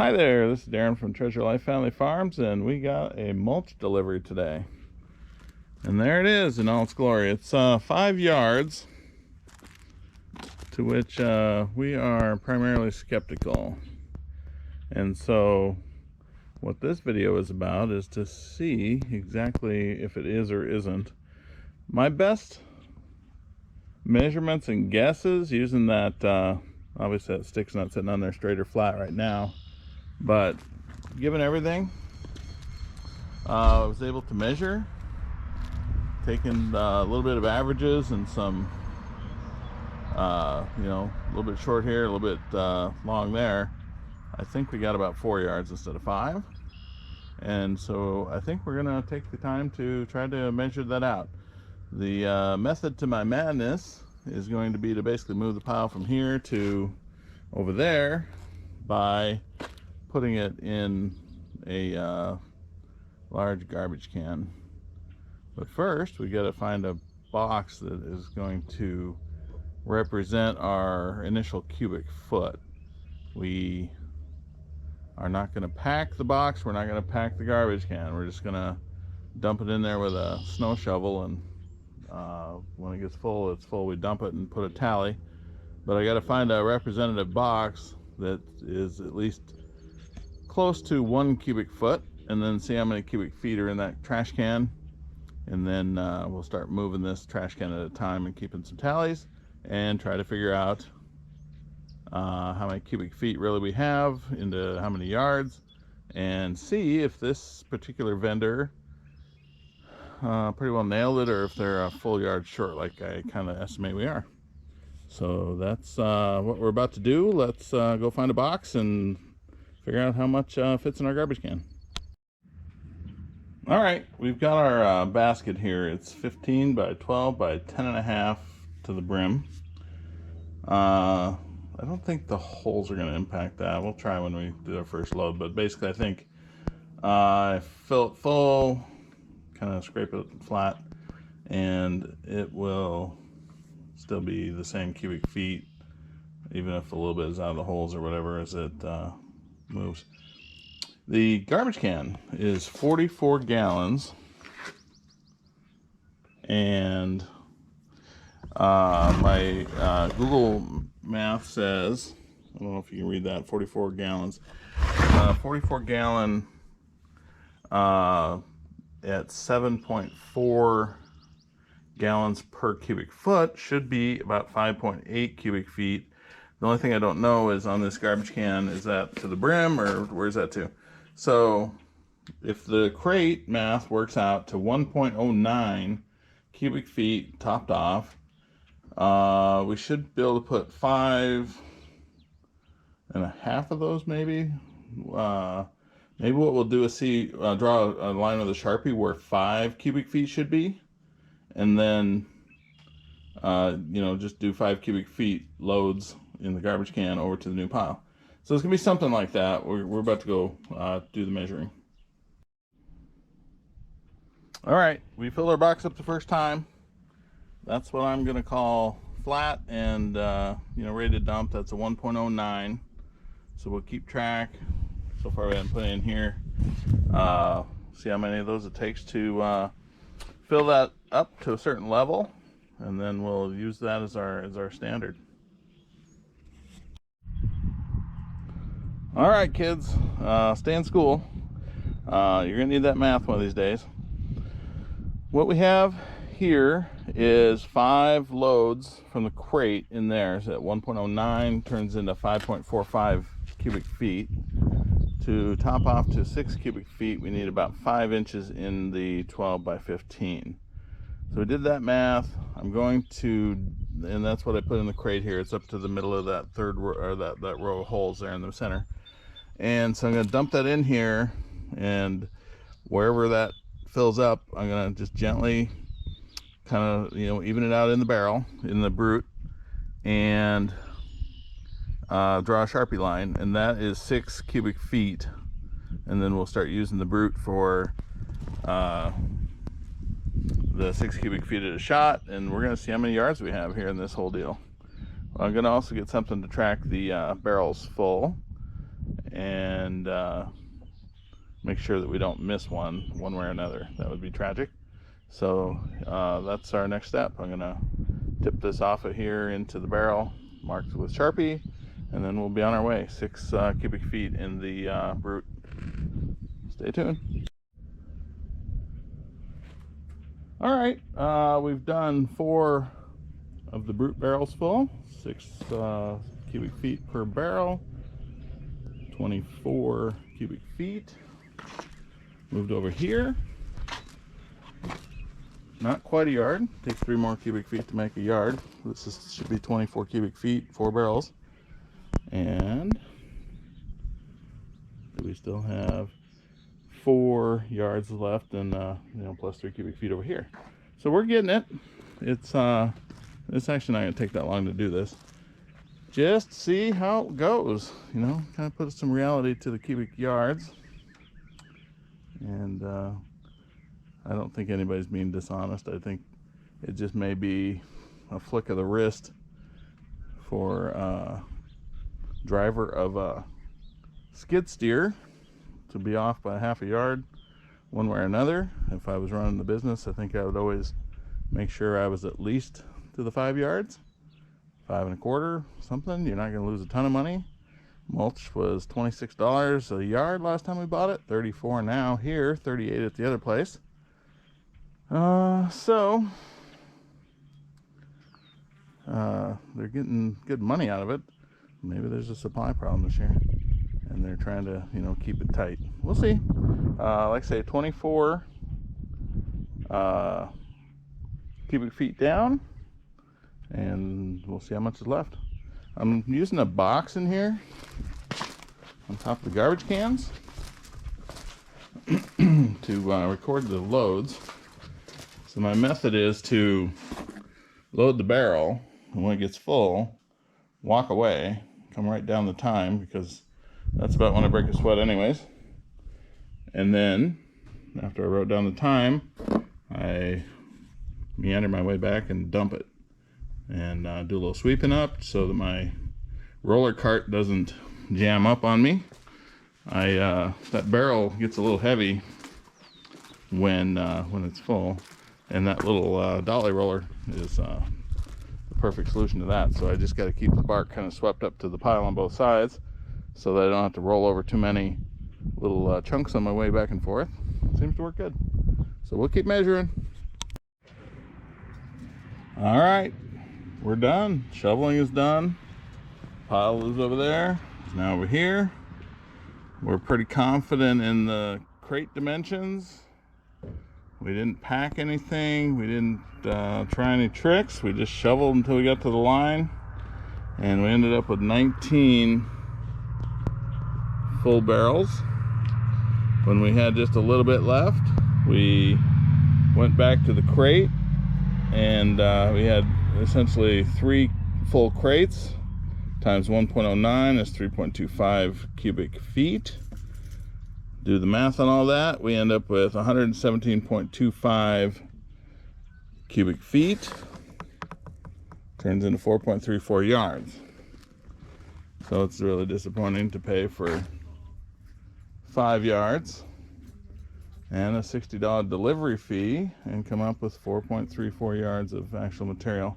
Hi there, this is Darren from Treasure Life Family Farms, and we got a mulch delivery today. And there it is in all its glory. It's 5 yards, to which we are primarily skeptical. And so what this video is about is to see exactly if it is or isn't. My best measurements and guesses using that, obviously that stick's not sitting on there straight or flat right now, but given everything, I was able to measure, taking a little bit of averages and some, a little bit short here, a little bit long there. I think we got about 4 yards instead of 5. And so I think we're gonna take the time to try to measure that out. The method to my madness is going to be to basically move the pile from here to over there by putting it in a large garbage can. But first we got to find a box that is going to represent our initial cubic foot. We are not going to pack the box, we're not going to pack the garbage can, we're just going to dump it in there with a snow shovel, and when it gets full, it's full, we dump it and put a tally. But I got to find a representative box that is at least close to 1 cubic foot, and then see how many cubic feet are in that trash can, and then we'll start moving this trash can at a time and keeping some tallies and try to figure out how many cubic feet really we have into how many yards, and see if this particular vendor pretty well nailed it, or if they're a full yard short like I kind of estimate we are. So that's what we're about to do. Let's go find a box and figure out how much fits in our garbage can. All right, we've got our basket here. It's 15 by 12 by 10.5 to the brim. I don't think the holes are going to impact that. We'll try when we do our first load, but basically I think I fill it full, kind of scrape it flat, and it will still be the same cubic feet, even if a little bit is out of the holes or whatever as it moves. The garbage can is 44 gallons, and my Google math says, I don't know if you can read that, 44 gallons. 44 gallon at 7.4 gallons per cubic foot should be about 5.8 cubic feet. The only thing I don't know is on this garbage can, is that to the brim or where's that to? So if the crate math works out to 1.09 cubic feet topped off, we should be able to put 5.5 of those maybe. Maybe what we'll do is draw a line with a Sharpie where 5 cubic feet should be, and then just do 5 cubic feet loads in the garbage can over to the new pile. So it's gonna be something like that. We're about to go do the measuring. All right, we filled our box up the first time. That's what I'm gonna call flat and ready to dump. That's a 1.09. So we'll keep track. So far we haven't put in here. See how many of those it takes to fill that up to a certain level, and then we'll use that as our standard. All right, kids, stay in school. You're gonna need that math one of these days. What we have here is 5 loads from the crate in there. So at 1.09 turns into 5.45 cubic feet. To top off to 6 cubic feet, we need about 5 inches in the 12 by 15. So we did that math. I'm going to, and that's what I put in the crate here. It's up to the middle of that third row, or that row of holes there in the center. And so I'm going to dump that in here, and wherever that fills up, I'm going to just gently kind of even it out in the barrel, in the brute, and draw a Sharpie line, and that is 6 cubic feet. And then we'll start using the brute for the 6 cubic feet at a shot, and we're going to see how many yards we have here in this whole deal. I'm going to also get something to track the barrels full, and make sure that we don't miss one way or another. That would be tragic. So that's our next step. I'm gonna tip this off of here into the barrel, marked with Sharpie, and then we'll be on our way. 6 cubic feet in the Brute. Stay tuned. All right, we've done 4 of the Brute barrels full, 6 cubic feet per barrel, 24 cubic feet. Moved over here. Not quite a yard. Takes 3 more cubic feet to make a yard. Should be 24 cubic feet, 4 barrels. And we still have 4 yards left, and plus 3 cubic feet over here. So we're getting it. It's actually not going to take that long to do this. Just see how it goes. Kind of put some reality to the cubic yards. And I don't think anybody's being dishonest. I think it just may be a flick of the wrist for a driver of a skid steer to be off by half a yard one way or another. If I was running the business, I think I would always make sure I was at least to the 5 yards, 5 1/4, something. You're not going to lose a ton of money. Mulch was $26 a yard last time we bought it, $34 now here, $38 at the other place. So they're getting good money out of it. Maybe there's a supply problem this year, and they're trying to, keep it tight. We'll see. Like I say, 24 cubic feet down, and we'll see how much is left. I'm using a box in here on top of the garbage cans to record the loads. So my method is to load the barrel, and when it gets full, walk away, come right down the time, because that's about when I break a sweat anyways. And then after I wrote down the time, I meander my way back and dump it, and do a little sweeping up so that my roller cart doesn't jam up on me. That barrel gets a little heavy when it's full, and that little dolly roller is the perfect solution to that. So I just got to keep the bark kind of swept up to the pile on both sides so that I don't have to roll over too many little chunks on my way back and forth. Seems to work good. So we'll keep measuring. All right, we're done. Shoveling is done. Pile is over there. It's now over here. We're pretty confident in the crate dimensions. We didn't pack anything. We didn't try any tricks. We just shoveled until we got to the line, and we ended up with 19 full barrels. When we had just a little bit left, we went back to the crate, and we had essentially 3 full crates times 1.09 is 3.25 cubic feet. Do the math on all that, we end up with 117.25 cubic feet. Turns into 4.34 yards. So it's really disappointing to pay for 5 yards and a $60 delivery fee and come up with 4.34 yards of actual material.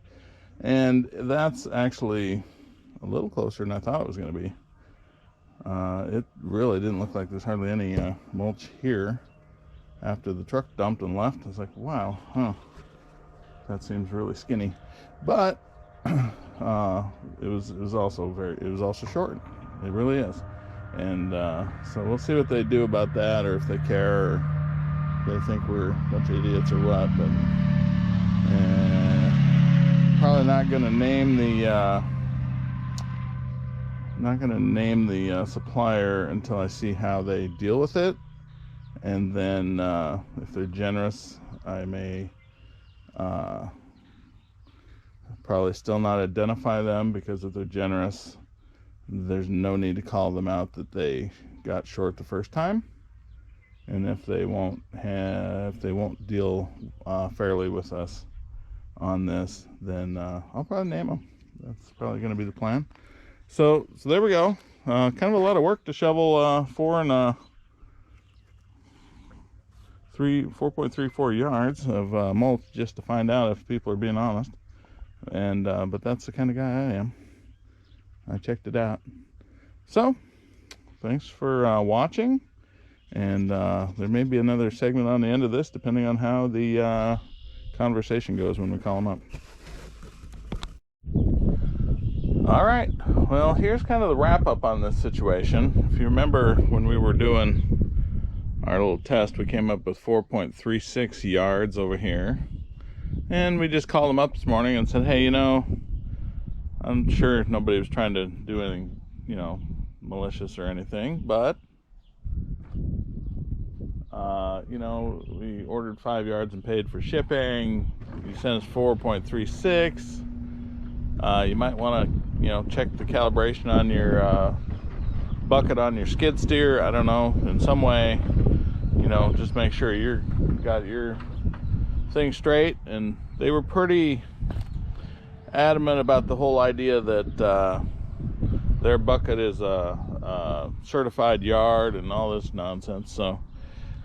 And that's actually a little closer than I thought it was going to be. It really didn't look like there's hardly any mulch here after the truck dumped and left. I was like, wow, that seems really skinny. But it was also short. It really is. And so we'll see what they do about that, or if they care, or they think we're a bunch of idiots or what. But probably not going to name the supplier until I see how they deal with it. And then if they're generous, I may probably still not identify them, because if they're generous, there's no need to call them out that they got short the first time. And if they won't deal fairly with us on this, then I'll probably name them. That's probably going to be the plan. So there we go. kind of a lot of work to shovel 4.34 yards of mulch just to find out if people are being honest. And but that's the kind of guy I am. I checked it out. So thanks for watching, and there may be another segment on the end of this depending on how the conversation goes when we call them up. All right, well, here's kind of the wrap up on this situation. If you remember when we were doing our little test, we came up with 4.36 yards over here, and we just called them up this morning and said, hey, you know, I'm sure nobody was trying to do anything, you know, malicious or anything, but you know, we ordered 5 yards and paid for shipping. You sent us 4.36. You might want to, you know, check the calibration on your bucket on your skid steer. I don't know, in some way, you know, just make sure you got your thing straight. And they were pretty adamant about the whole idea that their bucket is a certified yard and all this nonsense. So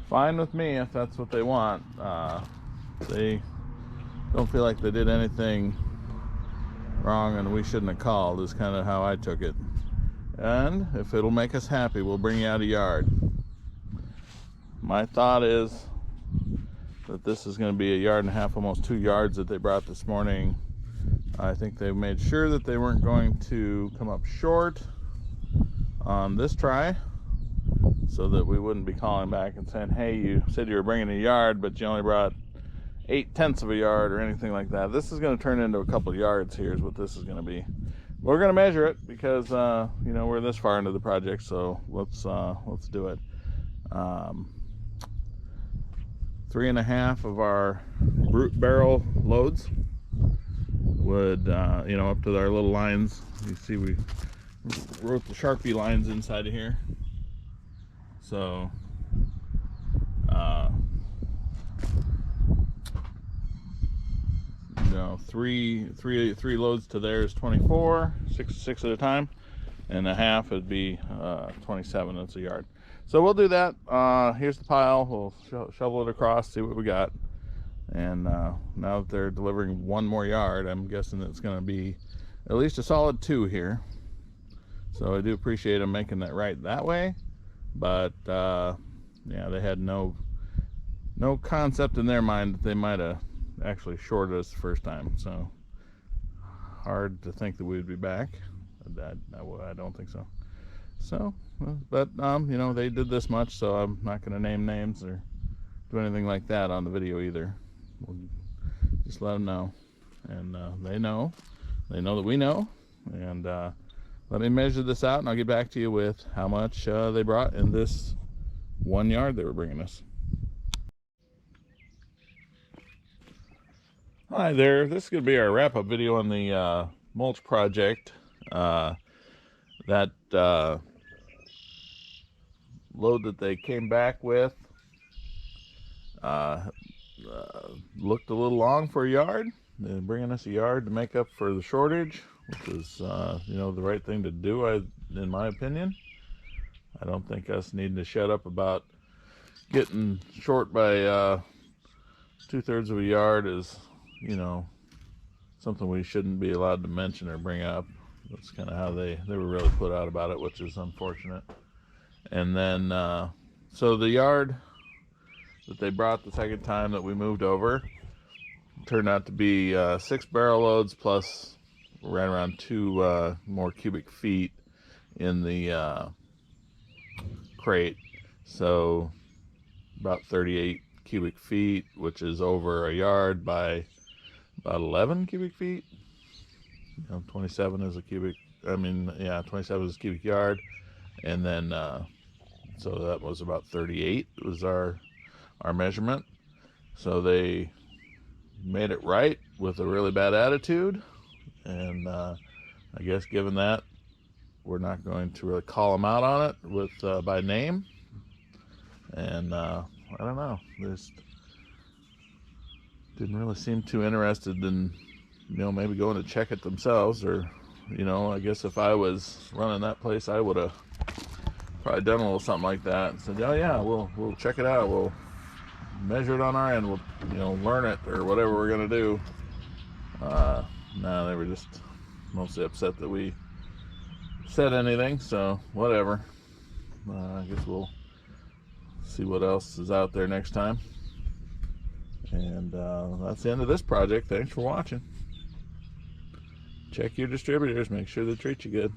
fine with me if that's what they want. They don't feel like they did anything wrong and we shouldn't have called, is kind of how I took it. And if it'll make us happy, we'll bring you out a yard. My thought is that this is going to be a yard and a half, almost 2 yards that they brought this morning. I think they made sure that they weren't going to come up short on this try, so that we wouldn't be calling back and saying, hey, you said you were bringing a yard but you only brought 0.8 of a yard or anything like that. This is going to turn into a couple yards here is what this is going to be. We're going to measure it because you know, we're this far into the project, so let's do it. 3.5 of our brute barrel loads would you know, up to our little lines. You see we wrote the Sharpie lines inside of here. So you know, three loads to there is 24, six at a time, and a half would be 27. That's a yard. So we'll do that. Here's the pile. We'll shovel it across, see what we got. And now that they're delivering 1 more yard, I'm guessing it's going to be at least a solid 2 here. So I do appreciate them making that right that way. But yeah, they had no concept in their mind that they might have actually shorted us the first time. So hard to think that we would be back. I don't think so. So, but you know, they did this much, so I'm not going to name names or do anything like that on the video either. We'll just let them know, and they know that we know. And let me measure this out, and I'll get back to you with how much they brought in this 1 yard they were bringing us. Hi there, this is going to be our wrap-up video on the mulch project. That load that they came back with looked a little long for a yard. They're bringing us a yard to make up for the shortage, which is you know, the right thing to do, in my opinion. I don't think us needing to shut up about getting short by 2/3 of a yard is, you know, something we shouldn't be allowed to mention or bring up. That's kind of how they were really put out about it, which is unfortunate. And then so the yard that they brought the second time that we moved over turned out to be 6 barrel loads plus right around 2 more cubic feet in the crate. So about 38 cubic feet, which is over a yard by about 11 cubic feet. You know, 27 is a cubic, I mean, yeah, 27 is a cubic yard. And then so that was about 38 was our measurement. So they made it right with a really bad attitude, and I guess given that, we're not going to really call them out on it with by name. And I don't know, they just didn't really seem too interested in, you know, maybe going to check it themselves or you know, I guess if I was running that place, I would have probably done a little something like that and said, oh yeah, we'll check it out, we'll measure it on our end, we'll, you know, learn it or whatever we're gonna do. No, they were just mostly upset that we said anything, so whatever. I guess we'll see what else is out there next time. And that's the end of this project. Thanks for watching. Check your distributors, make sure they treat you good.